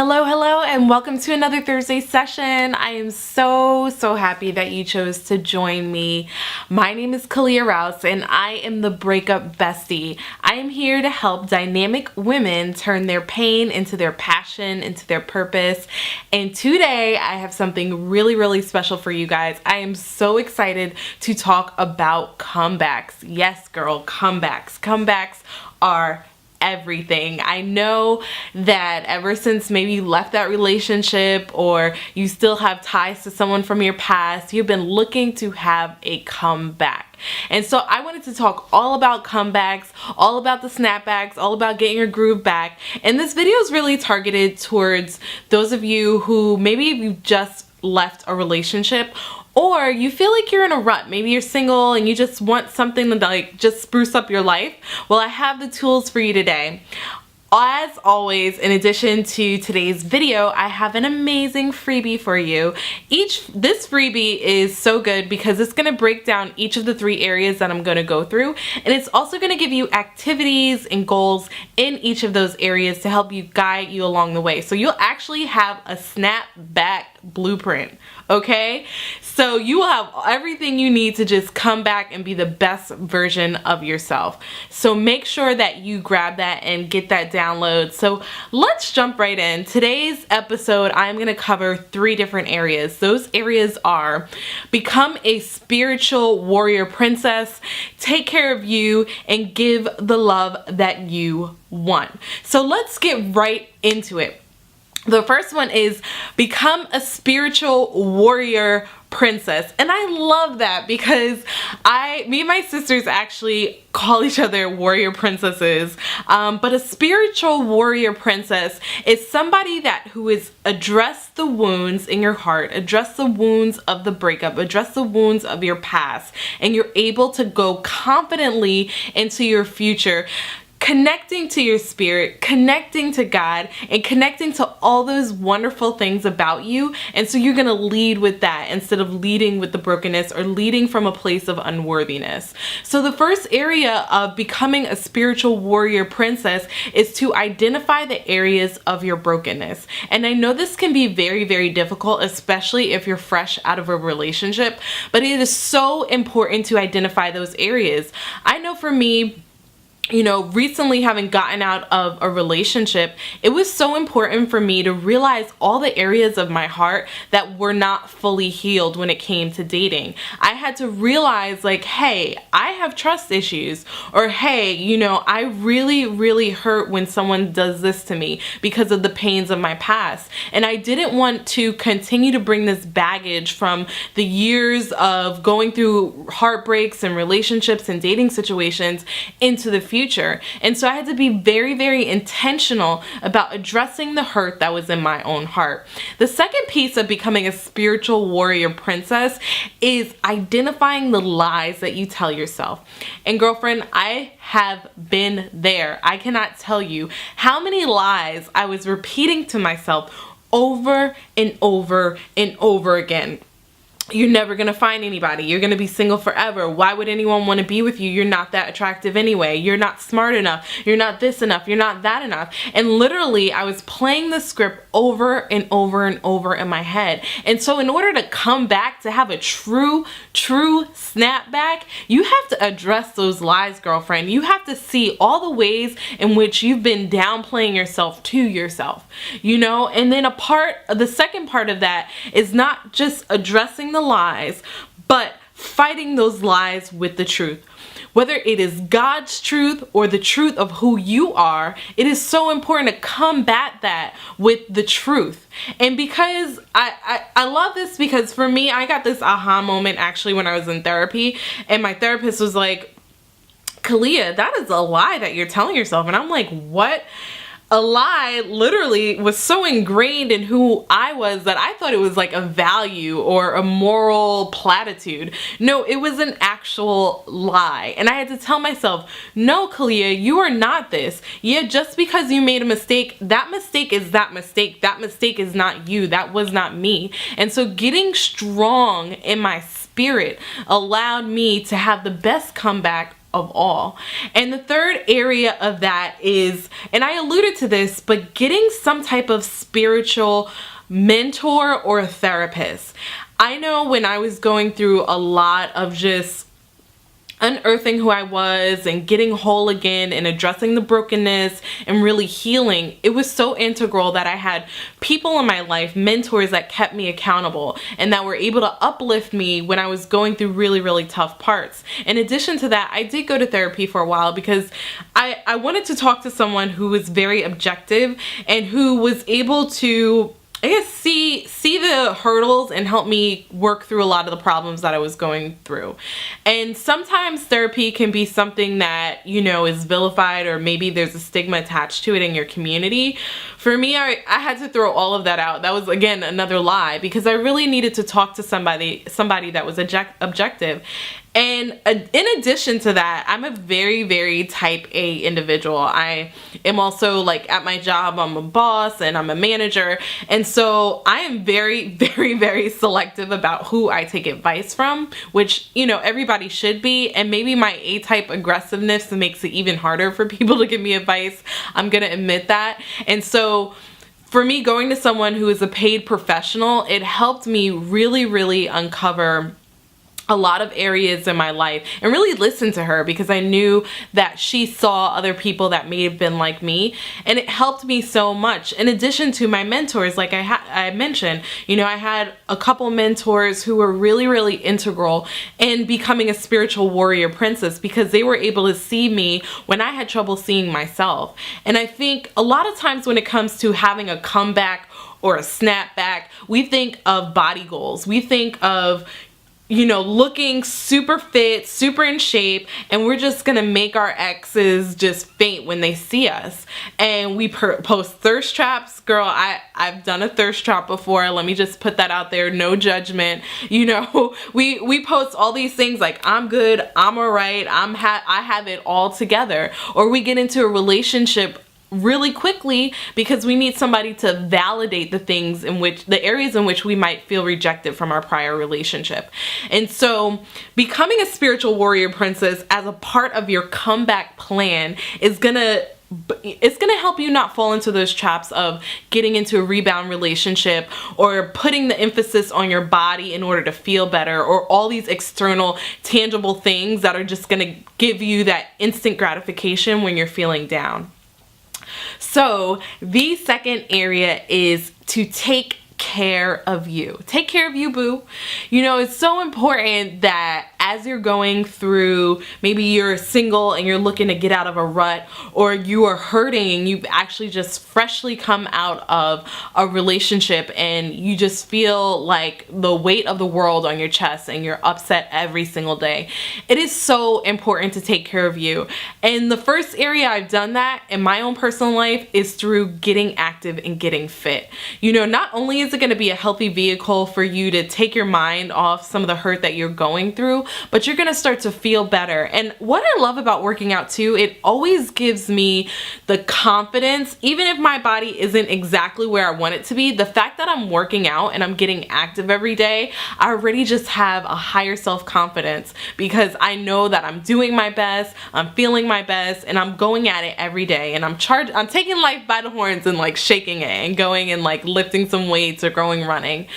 Hello, and welcome to another Thursday session. I am so happy that you chose to join me. My name is Kalia Rouse, and I am the Breakup Bestie. I am here to help dynamic women turn their pain into their passion, into their purpose. And today, I have something really special for you guys. I am so excited to talk about comebacks. Yes, girl, comebacks. Comebacks are everything. I know that ever since maybe you left that relationship or you still have ties to someone from your past, you've been looking to have a comeback. And so I wanted to talk all about comebacks, all about the snapbacks, all about getting your groove back. And this video is really targeted towards those of you who maybe you've just left a relationship, or you feel like you're in a rut. Maybe you're single and you just want something to like just spruce up your life. Well, I have the tools for you today. As always, in addition to today's video, I have an amazing freebie for you. This freebie is so good because it's going to break down each of the 3 areas that I'm going to go through, and it's also going to give you activities and goals in each of those areas to help you guide you along the way. So you'll actually have a snapback blueprint, okay? So you will have everything you need to just come back and be the best version of yourself. So make sure that you grab that and get that download. So let's jump right in. Today's episode, I'm going to cover 3 different areas. Those areas are become a spiritual warrior princess, take care of you, and give the love that you want. So let's get right into it. The first one is become a spiritual warrior princess. And I love that because me and my sisters actually call each other warrior princesses. But a spiritual warrior princess is somebody who is addressed the wounds in your heart, address the wounds of the breakup, address the wounds of your past, and you're able to go confidently into your future, connecting to your spirit, connecting to God, and connecting to all those wonderful things about you. And so you're gonna lead with that instead of leading with the brokenness or leading from a place of unworthiness. So the first area of becoming a spiritual warrior princess is to identify the areas of your brokenness. And I know this can be very difficult, especially if you're fresh out of a relationship, but it is so important to identify those areas. I know for me, recently having gotten out of a relationship, it was so important for me to realize all the areas of my heart that were not fully healed when it came to dating. I had to realize like, hey, I have trust issues, or hey, I really hurt when someone does this to me because of the pains of my past. And I didn't want to continue to bring this baggage from the years of going through heartbreaks and relationships and dating situations into the future. And so I had to be very intentional about addressing the hurt that was in my own heart. The second piece of becoming a spiritual warrior princess is identifying the lies that you tell yourself. And girlfriend, I have been there. I cannot tell you how many lies I was repeating to myself over and over again. You're never gonna find anybody. You're gonna be single forever. Why would anyone want to be with you? You're not that attractive anyway. You're not smart enough. You're not this enough. You're not that enough. And literally, I was playing the script over and over in my head. And so in order to come back, to have a true snapback, you have to address those lies, girlfriend. You have to see all the ways in which you've been downplaying yourself to yourself, and then the second part of that is not just addressing the lies, but fighting those lies with the truth. Whether it is God's truth or the truth of who you are, it is so important to combat that with the truth. And because I love this, because for me, I got this aha moment actually when I was in therapy, and my therapist was like, Kalia, that is a lie that you're telling yourself. And I'm like, what? A lie literally was so ingrained in who I was that I thought it was like a value or a moral platitude. No, it was an actual lie. And I had to tell myself, no, Kalia, you are not this. Yeah, just because you made a mistake, that mistake is that mistake. That mistake is not you. That was not me. And so getting strong in my spirit allowed me to have the best comeback of all. And the third area of that is, and I alluded to this, but getting some type of spiritual mentor or therapist. I know when I was going through a lot of just unearthing who I was and getting whole again and addressing the brokenness and really healing, it was so integral that I had people in my life, mentors that kept me accountable and that were able to uplift me when I was going through really, really tough parts. In addition to that, I did go to therapy for a while because I wanted to talk to someone who was very objective and who was able to, I guess, see the hurdles and help me work through a lot of the problems that I was going through. And sometimes therapy can be something that, you know, is vilified, or maybe there's a stigma attached to it in your community. For me, I had to throw all of that out. That was, again, another lie, because I really needed to talk to somebody that was objective. And in addition to that, I'm a very, very type A individual. I am also, like, at my job, I'm a boss and I'm a manager. And so I am very, very, very selective about who I take advice from, which, you know, everybody should be. And maybe my A-type aggressiveness makes it even harder for people to give me advice. I'm going to admit that. And so for me, going to someone who is a paid professional, it helped me really, really uncover a lot of areas in my life and really listen to her, because I knew that she saw other people that may have been like me, and it helped me so much. In addition to my mentors, like I mentioned, you know, I had a couple mentors who were really, really integral in becoming a spiritual warrior princess, because they were able to see me when I had trouble seeing myself. And I think a lot of times when it comes to having a comeback or a snapback, we think of body goals. We think of, you know, looking super fit, super in shape, and we're just gonna make our exes just faint when they see us. And we post thirst traps. Girl, I've done a thirst trap before. Let me just put that out there. No judgment. You know, we post all these things like, I'm good, I'm all right, I have it all together. Or we get into a relationship really quickly because we need somebody to validate the areas in which we might feel rejected from our prior relationship. And so becoming a spiritual warrior princess as a part of your comeback plan is gonna help you not fall into those traps of getting into a rebound relationship, or putting the emphasis on your body in order to feel better, or all these external tangible things that are just gonna give you that instant gratification when you're feeling down. So the second area is to take care of you. Take care of you, boo. You know, it's so important that as you're going through, maybe you're single and you're looking to get out of a rut, or you are hurting and you've actually just freshly come out of a relationship and you just feel like the weight of the world on your chest and you're upset every single day. It is so important to take care of you. And the first area I've done that in my own personal life is through getting active and getting fit. You know, not only is it going to be a healthy vehicle for you to take your mind off some of the hurt that you're going through, but you're gonna start to feel better. And what I love about working out too, it always gives me the confidence, even if my body isn't exactly where I want it to be, the fact that I'm working out and I'm getting active every day, I already just have a higher self-confidence, because I know that I'm doing my best, I'm feeling my best, and I'm going at it every day. And I'm taking life by the horns and like shaking it and going and like lifting some weights or going running.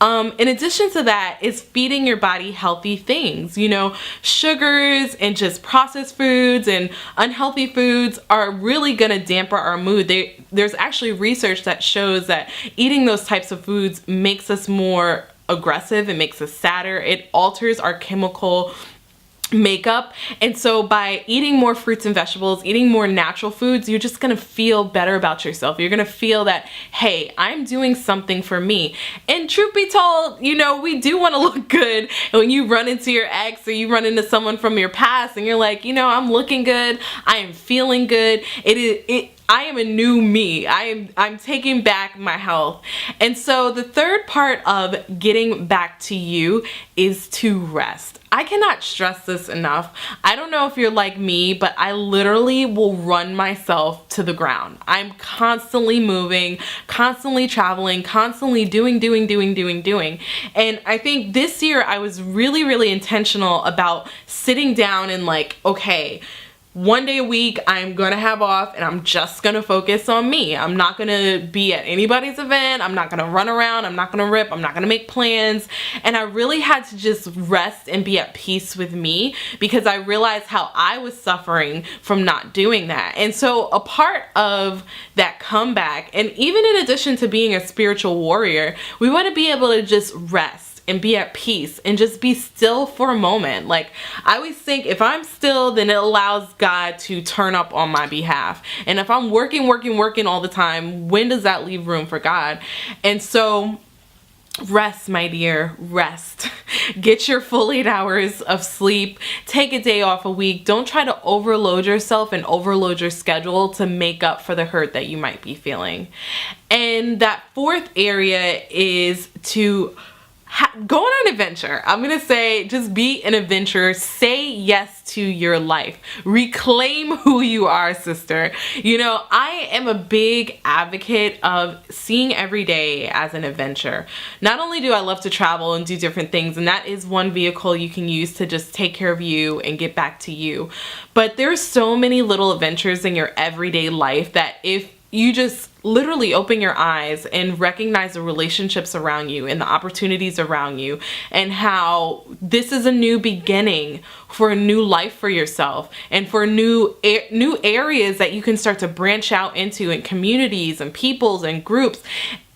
In addition to that, is feeding your body healthy things. You know, sugars and just processed foods and unhealthy foods are really gonna dampen our mood. There's actually research that shows that eating those types of foods makes us more aggressive, it makes us sadder, it alters our chemical makeup. And so by eating more fruits and vegetables, eating more natural foods, you're just gonna feel better about yourself. You're gonna feel that, hey, I'm doing something for me. And truth be told, you know, we do want to look good. And when you run into your ex or you run into someone from your past and you're like, you know, I'm looking good, I am feeling good, I am a new me. I'm taking back my health. And so the third part of getting back to you is to rest. I cannot stress this enough. I don't know if you're like me, but I literally will run myself to the ground. I'm constantly moving, constantly traveling, constantly doing. And I think this year I was really intentional about sitting down and like, okay, one day a week I'm gonna have off and I'm just gonna focus on me. I'm not gonna be at anybody's event. I'm not gonna run around. I'm not gonna rip. I'm not gonna make plans. And I really had to just rest and be at peace with me because I realized how I was suffering from not doing that. And so a part of that comeback, and even in addition to being a spiritual warrior, we want to be able to just rest and be at peace and just be still for a moment. Like, I always think if I'm still, then it allows God to turn up on my behalf. And if I'm working all the time, when does that leave room for God? And so rest, my dear, rest. Get your full 8 hours of sleep. Take a day off a week. Don't try to overload yourself and overload your schedule to make up for the hurt that you might be feeling. And that fourth area is to go on an adventure. I'm gonna say just be an adventurer. Say yes to your life. Reclaim who you are, sister. You know, I am a big advocate of seeing every day as an adventure. Not only do I love to travel and do different things, and that is one vehicle you can use to just take care of you and get back to you, but there's so many little adventures in your everyday life that if you just literally open your eyes and recognize the relationships around you and the opportunities around you and how this is a new beginning for a new life for yourself and for new areas that you can start to branch out into, and communities and peoples and groups.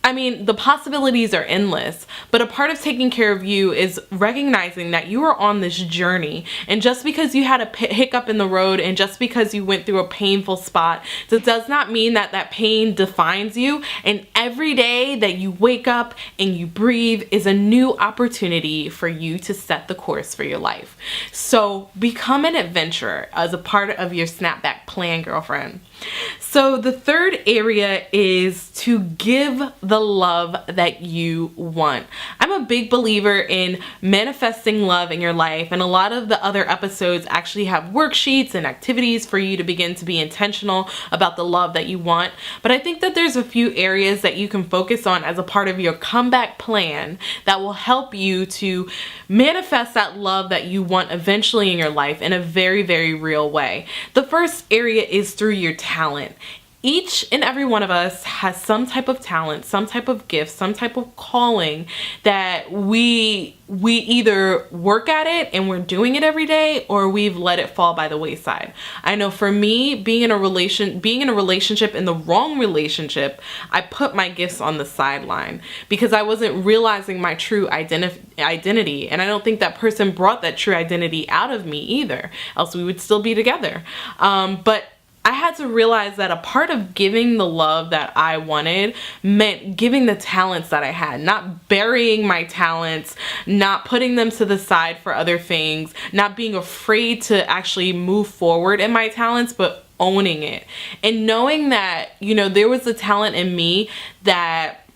I mean, the possibilities are endless, but a part of taking care of you is recognizing that you are on this journey. And just because you had a hiccup in the road and just because you went through a painful spot, that does not mean that that pain defines you. And every day that you wake up and you breathe is a new opportunity for you to set the course for your life. So become an adventurer as a part of your snapback plan, girlfriend. So the third area is to give the love that you want. I'm a big believer in manifesting love in your life, and a lot of the other episodes actually have worksheets and activities for you to begin to be intentional about the love that you want. But I think that there's a few areas that you can focus on as a part of your comeback plan that will help you to manifest that love that you want eventually in your life in a very real way. The first area is through your talent. Each and every one of us has some type of talent, some type of gift, some type of calling that we either work at it and we're doing it every day, or we've let it fall by the wayside. I know for me, being in a relationship, in the wrong relationship, I put my gifts on the sideline because I wasn't realizing my true identity. And I don't think that person brought that true identity out of me either, else we would still be together. But I had to realize that a part of giving the love that I wanted meant giving the talents that I had, not burying my talents, not putting them to the side for other things, not being afraid to actually move forward in my talents, but owning it. And knowing that, you know, there was a talent in me that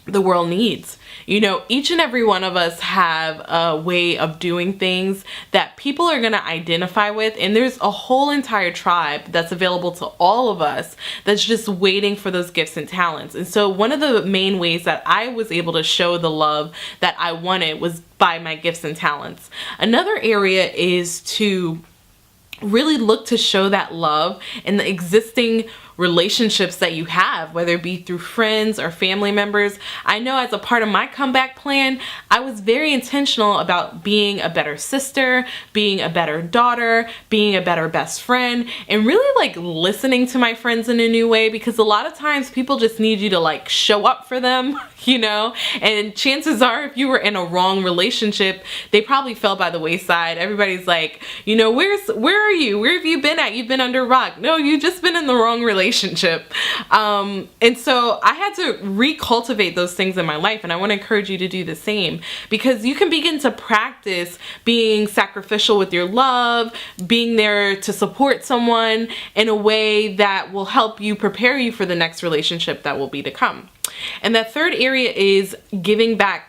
the world needs. You know, each and every one of us have a way of doing things that people are going to identify with, and there's a whole entire tribe that's available to all of us that's just waiting for those gifts and talents. And so one of the main ways that I was able to show the love that I wanted was by my gifts and talents. Another area is to really look to show that love in the existing relationships that you have, whether it be through friends or family members. I know as a part of my comeback plan, I was very intentional about being a better sister, being a better daughter, being a better best friend, and really like listening to my friends in a new way, because a lot of times people just need you to like show up for them, you know, and chances are if you were in a wrong relationship, they probably fell by the wayside. Everybody's like, you know, where are you? Where have you been at? You've been under a rock. No, you've just been in the wrong relationship. relationship. And so I had to recultivate those things in my life, and I want to encourage you to do the same, because you can begin to practice being sacrificial with your love, being there to support someone in a way that will help you prepare you for the next relationship that will be to come. And that third area is giving that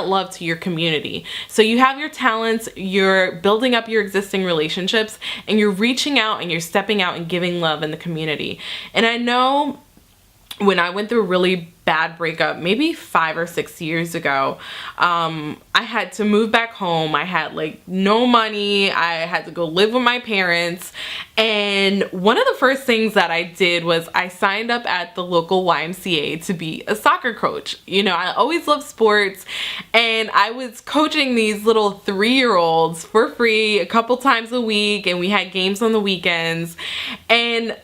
love to your community. So you have your talents, you're building up your existing relationships, and you're reaching out and you're stepping out and giving love in the community. And I know when I went through a really bad breakup, maybe 5 or 6 years ago, I had to move back home. I had like no money. I had to go live with my parents. And one of the first things that I did was I signed up at the local YMCA to be a soccer coach. You know, I always loved sports, and I was coaching these little 3-year-olds for free a couple times a week, and we had games on the weekends. And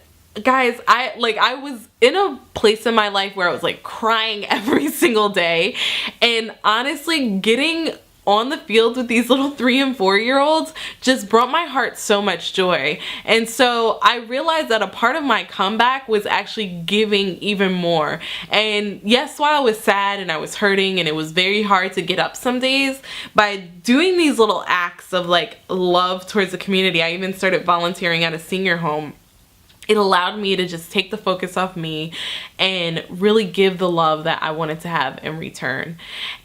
guys, I was in a place in my life where I was like crying every single day, and honestly getting on the field with these little 3 and 4-year-olds just brought my heart so much joy. And so I realized that a part of my comeback was actually giving even more. And yes, while I was sad and I was hurting and it was very hard to get up some days, by doing these little acts of like love towards the community, I even started volunteering at a senior home. It allowed me to just take the focus off me and really give the love that I wanted to have in return.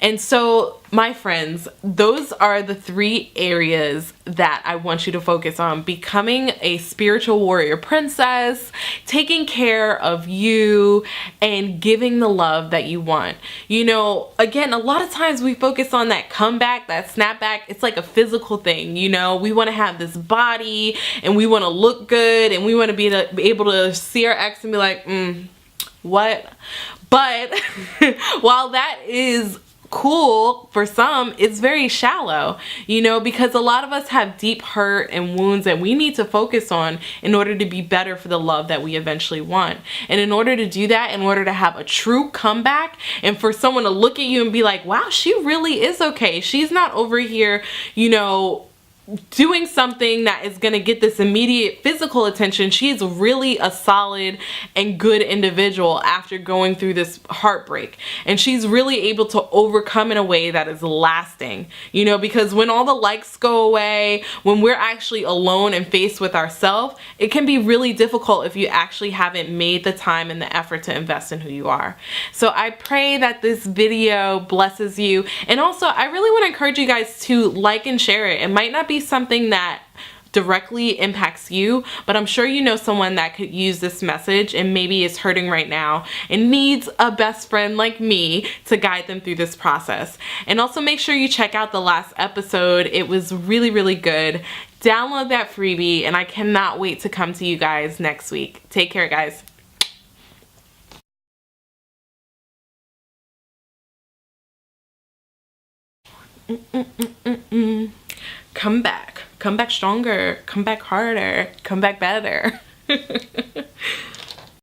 And so, my friends, those are the 3 areas that I want you to focus on: becoming a spiritual warrior princess, taking care of you, and giving the love that you want. You know, again, a lot of times we focus on that comeback, that snapback. It's like a physical thing, you know. We want to have this body, and we want to look good, and we want to be able to see our ex and be like, what? But while that is cool for some, it's very shallow, you know, because a lot of us have deep hurt and wounds that we need to focus on in order to be better for the love that we eventually want. And in order to do that, in order to have a true comeback, and for someone to look at you and be like, wow, she really is okay. She's not over here, you know, doing something that is going to get this immediate physical attention. She's really a solid and good individual after going through this heartbreak, and she's really able to overcome in a way that is lasting, you know, because when all the likes go away, when we're actually alone and faced with ourselves, it can be really difficult if you actually haven't made the time and the effort to invest in who you are. So I pray that this video blesses you, and also I really want to encourage you guys to like and share it. It might not be something that directly impacts you, but I'm sure you know someone that could use this message and maybe is hurting right now and needs a best friend like me to guide them through this process. And also make sure you check out the last episode. It was really, really good. Download that freebie, and I cannot wait to come to you guys next week. Take care, guys. Come back stronger, come back harder, come back better.